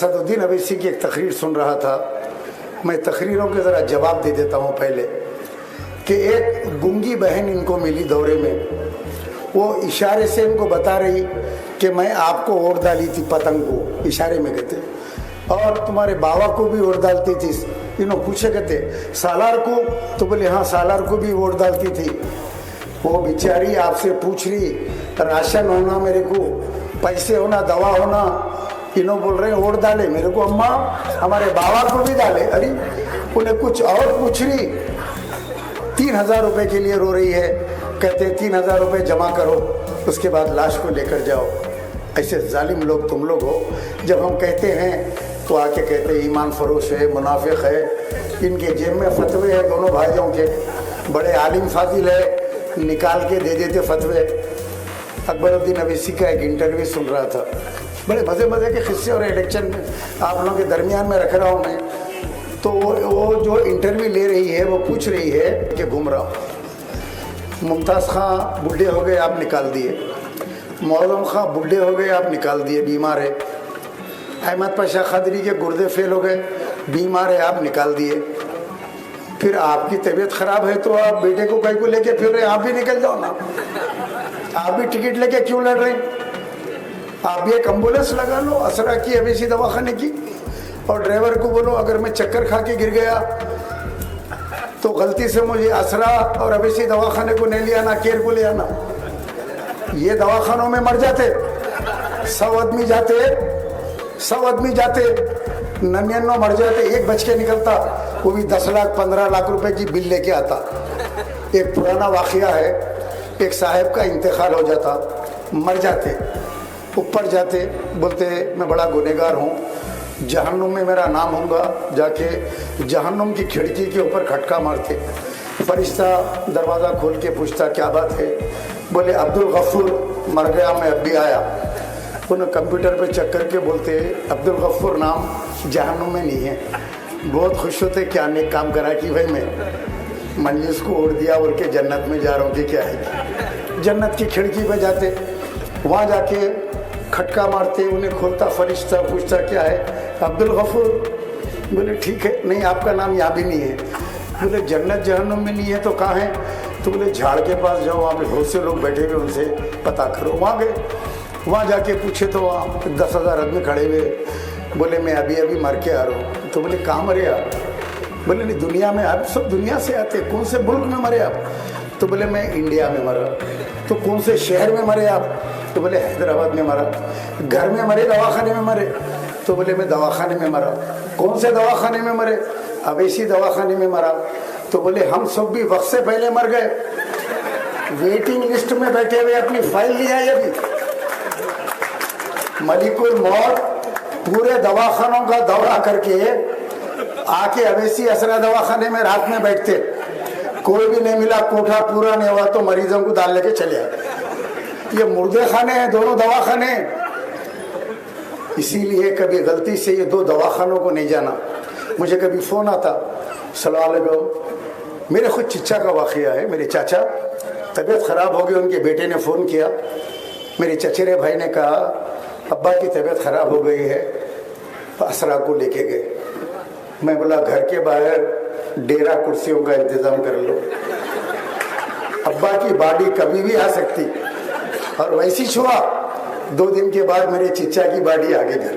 असदुद्दीन अवैसी की एक तकरीर सुन रहा था। मैं तकरीरों के ज़रा जवाब दे देता हूँ पहले कि एक गूंगी बहन इनको मिली दौरे में, वो इशारे से इनको बता रही कि मैं आपको वोट डाली थी पतंग को, इशारे में कहते, और तुम्हारे बाबा को भी वोट डालती थी। इन्हों पूछे कहते सालार को, तो बोले हाँ सालार को भी वोट डालती थी। वो बेचारी आपसे पूछ रही राशन होना, मेरे को पैसे होना, दवा होना, इन्हों बोल रहे हैं वोट डाले मेरे को, अम्मा हमारे बाबा को भी डाले। अरे उन्हें कुछ और पूछ रही, 3000 रुपए के लिए रो रही है। कहते 3000 रुपए जमा करो, उसके बाद लाश को लेकर जाओ। ऐसे जालिम लोग तुम लोग हो। जब हम कहते हैं तो आके कहते ईमान फरोश है, मुनाफिक है, इनके जेब में फतवे हैं दोनों भाइयों के, बड़े आलिम फाजिल है, निकाल के दे देते फतवे। अकबरुद्दीन अवैसी का एक इंटरव्यू सुन रहा था, बड़े मज़े मज़े के किस्से और इलेक्शन में आप लोगों के दरमियान में रख रहा हूँ मैं। तो वो जो इंटरव्यू ले रही है वो पूछ रही है कि घूम रहा हूँ, मुमताज़ खां बूढ़े हो गए आप निकाल दिए, मौलम खां बूढ़े हो गए आप निकाल दिए, बीमार है, अहमद पाशा खदरी के गुर्दे फेल हो गए, बीमार है आप निकाल दिए, फिर आपकी तबीयत ख़राब है तो आप बेटे को कहीं को लेके फिर रहे, आप भी निकल जाओ ना, आप भी टिकट लेके क्यों लड़ रहे, आप भी एक एम्बुलेंस लगा लो असरा की अवैसी दवाखाने की, और ड्राइवर को बोलो अगर मैं चक्कर खा के गिर गया तो गलती से मुझे असरा और अवैसी दवाखाने को नहीं ले आना, केयर को ले आना। ये दवाखानों में मर जाते 100 आदमी जाते, 100 आदमी जाते, 99 मर जाते, एक बच के निकलता, वो भी 10 लाख 15 लाख रुपए की बिल लेके आता। एक पुराना वाकया है, एक साहब का इंतकाल हो जाता, मर जाते, ऊपर जाते, बोलते मैं बड़ा गुनहगार हूँ, जहन्नुम में मेरा नाम होगा, जाके जहन्नुम की खिड़की के ऊपर खटका मारते, फरिश्ता दरवाज़ा खोल के पूछता क्या बात है, बोले अब्दुल गफ्फूर मर गया, मैं अब भी आया। उन्हें कंप्यूटर पे चेक करके बोलते अब्दुल गफ्फूर नाम जहन्नुम में नहीं है। बहुत खुश होते क्या नेक काम करा कि भाई मैं मंजिस को उड़ दिया, बोल के जन्नत में जा रहा हूँ कि क्या है। जन्नत की खिड़की पे जाते, वहाँ जाके खटका मारते, उन्हें खोलता फरिश्ता, पूछता क्या है, अब्दुल गफ्फूर। बोले ठीक है, नहीं आपका नाम यहाँ भी नहीं है। बोले जन्नत जहन्नुम में नहीं है तो कहाँ है, तो बोले झाड़ के पास जाओ, वहाँ पे बहुत से लोग बैठे हुए, उनसे पता करो। वहाँ गए, वहाँ जाके पूछे तो वहाँ 10,000 आदमी खड़े हुए। बोले मैं अभी अभी मर के आ रहा हूँ। तो बोले कहाँ मरे आप? बोले नहीं दुनिया में, आप सब दुनिया से आते, कौन से मुल्क में मरे आप? तो बोले मैं इंडिया में मरा। तो कौन से शहर में मरे आप? तो बोले हैदराबाद में मरा। घर में मरे, दवाखाने में मरे? तो बोले मैं दवाखाने में मरा। कौन से दवाखाने में मरे? अवैसी दवाखाने में मरा। तो बोले हम सब भी वक्त से पहले मर गए, वेटिंग लिस्ट में बैठे हुए, अपनी फाइल नहीं आई अभी। मलिकुल मौत पूरे दवाखानों का दौरा करके आके अवैसी असरा दवाखाने में रात में बैठते, कोई भी नहीं मिला, कोठा पूरा नहीं हुआ तो मरीजों को डाल लेके चले आए। ये मुर्दे खाने हैं दोनों दवाखाने, इसीलिए कभी गलती से ये 2 दवाखानों को नहीं जाना। मुझे कभी फ़ोन आता, सलाम अलैकुम, मेरे खुद चिच्चा का वाक़या है, मेरे चाचा तबीयत ख़राब हो गई, उनके बेटे ने फ़ोन किया, मेरे चचेरे भाई ने कहा अब्बा की तबीयत ख़राब हो गई है, असरा को लेके गए। मैं बोला घर के बाहर डेरा कुर्सियों का इंतज़ाम कर लो, अब्बा की बॉडी कभी भी आ सकती। और वैसी छुआ 2 दिन के बाद मेरे चिच्चा की बॉडी आ गई घर।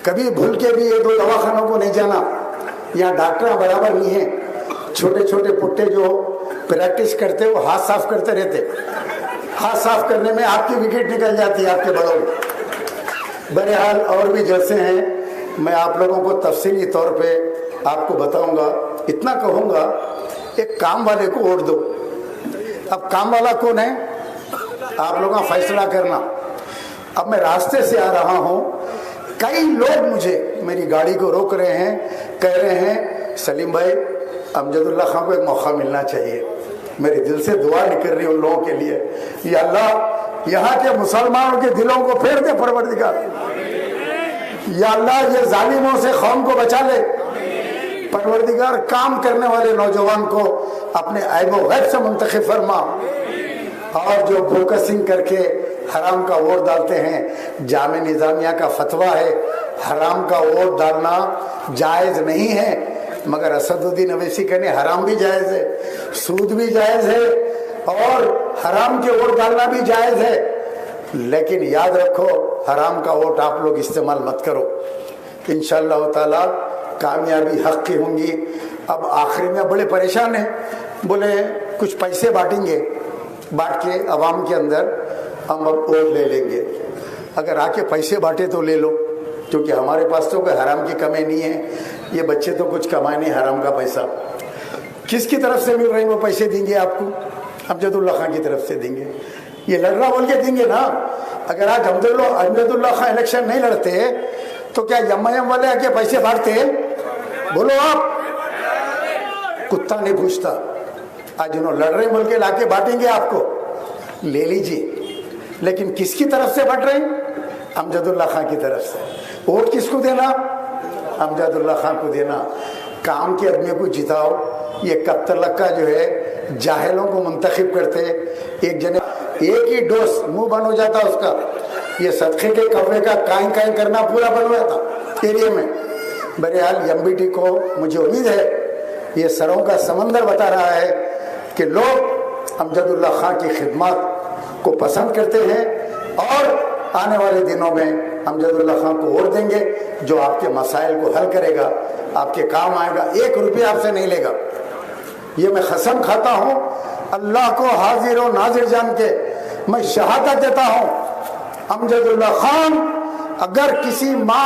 कभी भूल के भी ये 2 दवाखानों को नहीं जाना, यहाँ डॉक्टर बराबर नहीं है। छोटे छोटे पुट्टे जो प्रैक्टिस करते वो हाथ साफ करते रहते, हाथ साफ करने में आपकी विकेट निकल जाती है आपके बड़ों में। बहरहाल और भी जैसे हैं, मैं आप लोगों को तफसीली तौर पे आपको बताऊंगा। इतना कहूँगा एक काम वाले को वोट दो। अब काम वाला कौन है आप लोगों का फैसला करना। अब मैं रास्ते से आ रहा हूँ, कई लोग मुझे मेरी गाड़ी को रोक रहे हैं, कह रहे हैं सलीम भाई अमजदुल्ला खां को एक मौका मिलना चाहिए। मेरे दिल से दुआ निकल रही उन लोगों के लिए, या अल्लाह यहाँ के मुसलमानों के दिलों को फेर दे परवरदिगार, या अल्लाह ये जालिमों से कौम को बचा ले परवरदिगार, काम करने वाले नौजवान को अपने ऐबो गैब से मुंतखब फरमा, और जो फोकसिंग करके हराम का वोट डालते हैं, जामे निज़ामिया का फतवा है हराम का वोट डालना जायज नहीं है, मगर असदुद्दीन अवैसी कहने हराम भी जायज है, सूद भी जायज है और हराम के वोट डालना भी जायज है। लेकिन याद रखो, हराम का वोट आप लोग इस्तेमाल मत करो। इंशाअल्लाह ताला कामयाबी हक की होंगी। अब आखिरी में बड़े परेशान हैं, बोले कुछ पैसे बांटेंगे, बांट के अवाम के अंदर हम अब वोट ले लेंगे। अगर आके पैसे बांटे तो ले लो, क्योंकि हमारे पास तो कोई हराम की कमी नहीं है, ये बच्चे तो कुछ कमाए नहीं हराम का पैसा। किसकी तरफ से मिल रही वो पैसे देंगे आपको? अमजदुल्ला खान की तरफ से देंगे, ये लड़ रहा बोल के देंगे ना। अगर आज अमजदुल्ला खान इलेक्शन नहीं लड़ते तो क्या एमआईएम वाले आके पैसे बांटते? बोलो आप। कुत्ता नहीं पूछता, आज उन्होंने लड़ रहे बोल के लाके बांटेंगे आपको, ले लीजिए। लेकिन किसकी तरफ से बांट रहे हैं? अमजदुल्ला खान की तरफ से। वोट किसको देना? अमजदुल्ला खान को देना। काम के आदमी को जिताओ। ये कब तक का जो है जाहिलों को मुंतखब करते, एक जने एक ही डोज मुंह बंद हो जाता उसका। ये सदके के कब्रे का काई काई करना पूरा बन हुआ था एरिया में। बहरहाल एमबीटी को मुझे उम्मीद है ये सरों का समंदर बता रहा है कि लोग अमजदुल्ला खान की खिदमत को पसंद करते हैं और आने वाले दिनों में अमजदुल्ला खान को वोट देंगे, जो आपके मसाइल को हल करेगा, आपके काम आएगा, 1 रुपया आपसे नहीं लेगा। ये मैं कसम खाता हूँ अल्लाह को हाजिर और नाजिर जान के मैं शहादत देता हूँ, अमजदुल्ला खान अगर किसी माँ